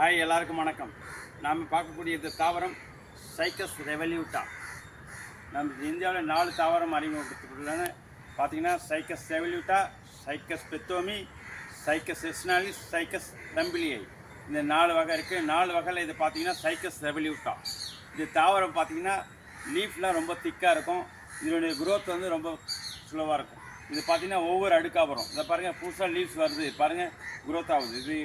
Hi, எல்லாருக்கும் வணக்கம். நாம் பார்க்கக்கூடிய இந்த தாவரம் சைக்கஸ் ரெவல்யூட்டா. நம்ம இந்தியாவில் 4 தாவரம் அறிமுகப்படுத்தப்பட்டுள்ளன. பார்த்திங்கன்னா சைக்கஸ் ரெவல்யூட்டா, சைக்கஸ் பெத்தோமி, சைக்கஸ் எஸ்னாலிஸ், சைக்கஸ் ரம்பிலியை. இந்த 4 வகை இருக்குது. 4 வகையில் இது பார்த்திங்கன்னா சைக்கஸ் ரெவல்யூட்டா. இது தாவரம் பார்த்திங்கன்னா லீஃப்லாம் ரொம்ப திக்காக இருக்கும். இதனுடைய குரோத் வந்து ரொம்ப ஸ்லோவாக இருக்கும். இது பார்த்திங்கன்னா ஒவ்வொரு அடுக்காக வரும். இதை பாருங்கள், புதுசாக லீவ்ஸ் வருது பாருங்கள், குரோத் ஆகுது. இது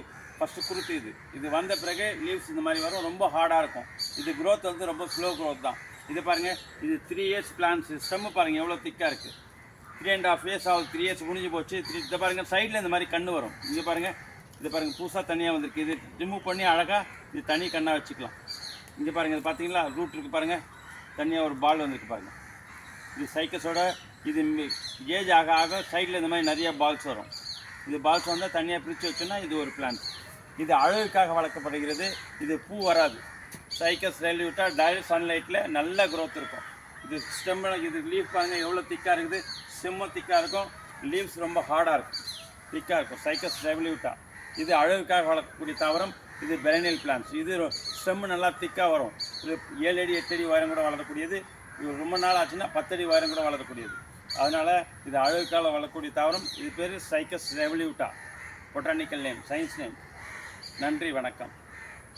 ஃபஸ்ட்டு குருத்து. இது வந்த பிறகு லீவ்ஸ் இந்த மாதிரி வரும், ரொம்ப ஹார்டாக இருக்கும். இது க்ரோத் வந்து ரொம்ப ஸ்லோ க்ரோத் தான். இது பாருங்கள், இது 3 இயர்ஸ் பிளான்ஸ். ஸ்டெம்மு பாருங்கள் எவ்வளோ திக்காக இருக்குது. 3.5 இயர்ஸ் ஆகுது. 3 இயர்ஸ் முடிஞ்சு போச்சு. இதை பாருங்கள், சைடில் இந்த மாதிரி கன்று வரும். இங்கே பாருங்கள், இது பாருங்கள், புதுசாக தனியாக வந்திருக்கு. இது ரிமூவ் பண்ணி அழகாக இது தனி கண்ணாக வச்சுக்கலாம். இங்கே பாருங்கள், இது பார்த்தீங்களா, ரூட் இருக்குது பாருங்கள், தனியாக ஒரு பால் வந்துருக்கு பாருங்கள். இது சைக்கஸோட இது ஏஜ் ஆக ஆக சைடில் இந்த மாதிரி நிறைய பால்ஸ் வரும். இது பால்ஸ் வந்தால் தனியாக பிரித்து வச்சோன்னா இது ஒரு பிளான்ட். இது அழகுக்காக வளர்க்கப்படுகிறது. இது பூ வராது. சைக்கஸ் ரெவல்யூட்டா டைரக்ட் சன்லைட்டில் நல்ல க்ரோத் இருக்கும். இது ஸ்டெம்மில் இது லீஃப் பாருங்கள் எவ்வளோ திக்காக இருக்குது. ஸ்டெம்மும் திக்காக இருக்கும், லீவ்ஸ் ரொம்ப ஹார்டாக இருக்கும், திக்காக இருக்கும். சைக்கஸ் ரெவல்யூட்டா இது அழகுக்காக வளர்க்கக்கூடிய தாவரம். இது பெரனியல் பிளான்ஸ். இது ஸ்டெம்மு நல்லா திக்காக வரும். இது 7 அடி 8 அடி உயரம் கூட வளரக்கூடியது. இது ரொம்ப நாள் ஆச்சுன்னா 10 அடி உயரம் கூட வளரக்கூடியது. அதனால் இது அழகுக்காக வளரக்கூடிய தாவரம். இது பேர் Cycas revoluta, botanical name, science name. நன்றி, வணக்கம்.